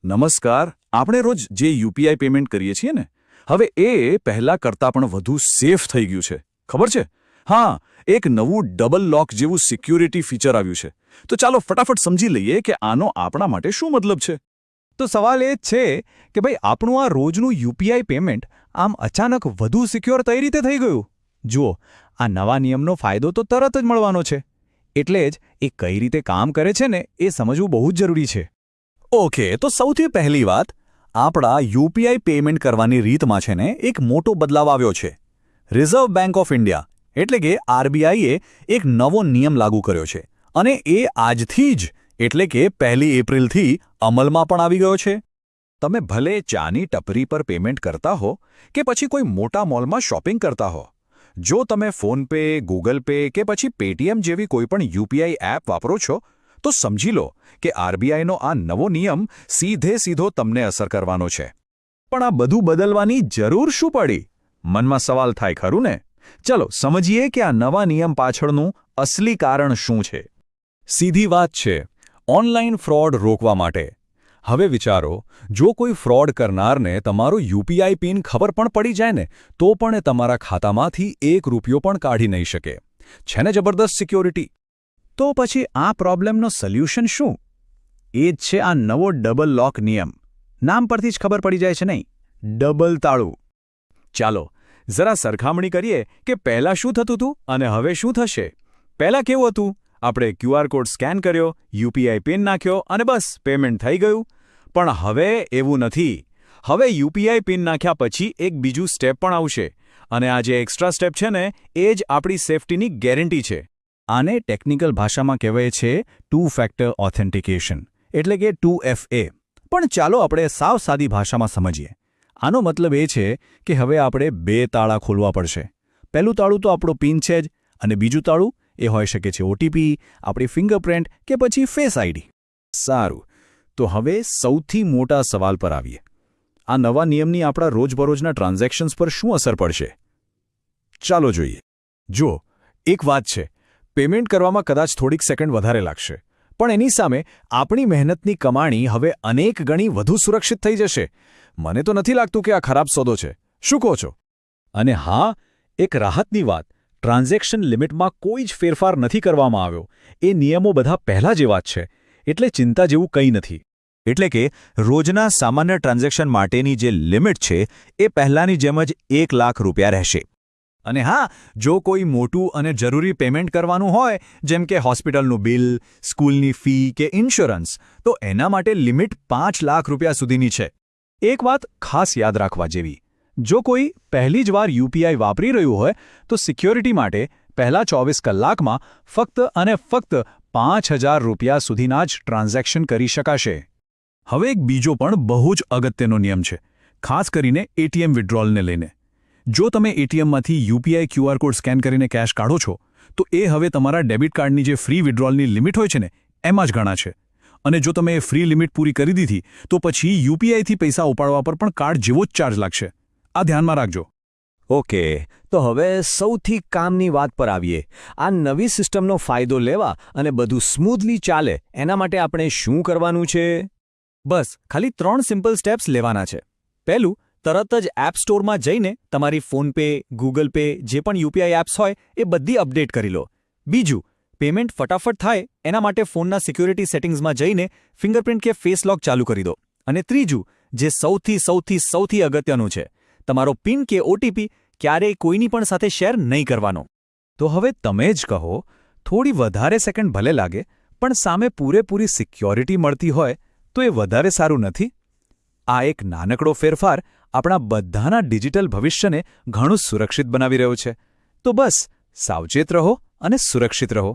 નમસ્કાર. આપણે રોજ જે યુપીઆઈ પેમેન્ટ કરીએ છીએ ને, હવે એ પહેલા કરતાં પણ વધુ સેફ થઈ ગયું છે. ખબર છે? હા, એક નવું ડબલ લોક જેવું સિક્યુરિટી ફીચર આવ્યું છે. તો ચાલો ફટાફટ સમજી લઈએ કે આનો આપણા માટે શું મતલબ છે. તો સવાલ એ જ છે કે ભાઈ આપણું આ રોજનું યુપીઆઈ પેમેન્ટ આમ અચાનક વધુ સિક્યોર કઈ રીતે થઈ ગયું? જુઓ, આ નવા નિયમનો ફાયદો તો તરત જ મળવાનો છે. એટલે જ એ કઈ રીતે કામ કરે છે ને એ સમજવું બહુ જ જરૂરી છે. ઓકે, તો સૌથી પહેલી વાત, આપણા યુપીઆઈ પેમેન્ટ કરવાની રીતમાં છે ને એક મોટો બદલાવ આવ્યો છે. રિઝર્વ બેંક ઓફ ઇન્ડિયા એટલે કે આરબીઆઈએ એક નવો નિયમ લાગુ કર્યો છે અને એ આજથી જ એટલે કે 1 એપ્રિલથી અમલમાં પણ આવી ગયો છે. તમે ભલે ચાની ટપરી પર પેમેન્ટ કરતા હો કે પછી કોઈ મોટા મોલમાં શોપિંગ કરતા હો, જો તમે ફોનપે, ગૂગલ પે કે પછી પેટીએમ જેવી કોઈપણ યુપીઆઈ એપ વાપરો છો, તો સમજી લો કે આરબીઆઈનો આ નવો નિયમ સીધો તમને અસર કરવાનો છે. પણ આ બધું બદલવાની જરૂર શું પડી? મનમાં સવાલ થાય ખરું ને? ચલો સમજીએ કે આ નવા નિયમ પાછળનું અસલી કારણ શું છે. સીધી વાત છે, ઓનલાઈન ફ્રોડ રોકવા માટે. હવે વિચારો, જો કોઈ ફ્રોડ કરનારને તમારો યુપીઆઈ પિન ખબર પણ પડી જાય ને, તો પણ એ તમારા ખાતામાંથી ₹1 પણ કાઢી નહીં શકે. છે ને જબરદસ્ત સિક્યોરિટી? તો પછી આ પ્રોબ્લેમનો સોલ્યુશન શું? એ જ છે આ નવો ડબલ લોક નિયમ. નામ પરથી જ ખબર પડી જાય છે નહીં, ડબલ તાળું. ચાલો જરા સરખામણી કરીએ કે પહેલાં શું થતું હતું અને હવે શું થશે. પહેલાં કેવું હતું? આપણે ક્યુઆર કોડ સ્કેન કર્યો, યુપીઆઈ પિન નાખ્યો અને બસ પેમેન્ટ થઈ ગયું. પણ હવે એવું નથી. હવે યુપીઆઈ પિન નાખ્યા પછી એક બીજું સ્ટેપ પણ આવશે અને આ જે એક્સ્ટ્રા સ્ટેપ છે ને, એ જ આપણી સેફટીની ગેરંટી છે. આને ટેકનિકલ ભાષામાં કહેવાય છે 2 ફેક્ટર ઓથેન્ટિકેશન એટલે કે 2FA. પણ ચાલો આપણે સાવ સાદી ભાષામાં સમજીએ. આનો મતલબ એ છે કે હવે આપણે 2 તાળા ખોલવા પડશે. પહેલું તાળું તો આપણો પિન છે જ, અને બીજું તાળું એ હોઈ શકે છે ઓટીપી, આપણી ફિંગરપ્રિન્ટ કે પછી ફેસ આઈડી. સારું, તો હવે સૌથી મોટા સવાલ પર આવીએ. આ નવા નિયમની આપણા રોજબરોજના ટ્રાન્ઝેક્શન્સ પર શું અસર પડશે? ચાલો જોઈએ. જુઓ, એક વાત છે, પેમેન્ટ કરવામાં કદાચ થોડીક સેકન્ડ વધારે લાગશે, પણ એની સામે આપણી મહેનતની કમાણી હવે અનેક ગણી વધુ સુરક્ષિત થઈ જશે. મને તો નથી લાગતું કે આ ખરાબ સોદો છે. શું કહો છો? અને હા, એક રાહતની વાત, ટ્રાન્ઝેક્શન લિમિટમાં કોઈ જ ફેરફાર નથી કરવામાં આવ્યો. એ નિયમો બધા પહેલા જેવા જ છે, એટલે ચિંતા જેવું કંઈ નથી. એટલે કે રોજના સામાન્ય ટ્રાન્ઝેક્શન માટેની જે લિમિટ છે, એ પહેલાંની જેમ જ ₹1 લાખ રહેશે. અને હા, જો કોઈ મોટું અને જરૂરી પેમેન્ટ કરવાનું હોય, જેમ કે હોસ્પિટલનું બિલ, સ્કૂલની ફી કે ઇન્સ્યોરન્સ, તો એના માટે લિમિટ ₹5 લાખ સુધીની છે. એક વાત ખાસ યાદ રાખવા જેવી, જો કોઈ પહેલી જ વાર યુપીઆઈ વાપરી રહ્યું હોય, તો સિક્યોરિટી માટે પહેલા 24 કલાકમાં ફક્ત અને ફક્ત ₹5000 સુધીના જ ટ્રાન્ઝેક્શન કરી શકાશે. હવે એક બીજો પણ બહુ જ અગત્યનો નિયમ છે, ખાસ કરીને એટીએમ વિડ્રોલને લઈને. જો તમે એટીએમમાંથી યુપીઆઈ ક્યુઆર કોડ સ્કેન કરીને કેશ કાઢો છો, તો એ હવે તમારા ડેબિટ કાર્ડની જે ફ્રી વિડ્રોલની લિમિટ હોય છે ને, એમાં જ ગણા છે. અને જો તમે એ ફ્રી લિમિટ પૂરી કરી દીધી, તો પછી યુપીઆઈથી પૈસા ઉપાડવા પર પણ કાર્ડ જેવો જ ચાર્જ લાગશે. આ ધ્યાનમાં રાખજો. ઓકે, તો હવે સૌથી કામની વાત પર આવીએ. આ નવી સિસ્ટમનો ફાયદો લેવા અને બધું સ્મૂધલી ચાલે એના માટે આપણે શું કરવાનું છે? બસ ખાલી 3 સિમ્પલ સ્ટેપ્સ લેવાના છે. પહેલું, તરત જ એપ સ્ટોરમાં જઈને તમારી ફોનપે, ગૂગલ પે જે પણ યુપીઆઈ એપ્સ હોય એ બધી અપડેટ કરી લો. બીજું, પેમેન્ટ ફટાફટ થાય એના માટે ફોનના સિક્યોરિટી સેટિંગ્સમાં જઈને ફિંગરપ્રિન્ટ કે ફેસ લોક ચાલુ કરી દો. અને ત્રીજું, જે સૌથી અગત્યનું છે, તમારો પિન કે ઓટીપી ક્યારેય કોઈની પણ સાથે શેર નહીં કરવાનો. તો હવે તમે જ કહો, થોડી વધારે સેકન્ડ ભલે લાગે, પણ સામે પૂરેપૂરી સિક્યોરિટી મળતી હોય તો એ વધારે સારું નથી? આ એક નાનકડો ફેરફાર આપણા બધાના ડિજિટલ ભવિષ્યને ઘણું સુરક્ષિત બનાવી રહ્યો છે. તો બસ સાવચેત રહો અને સુરક્ષિત રહો.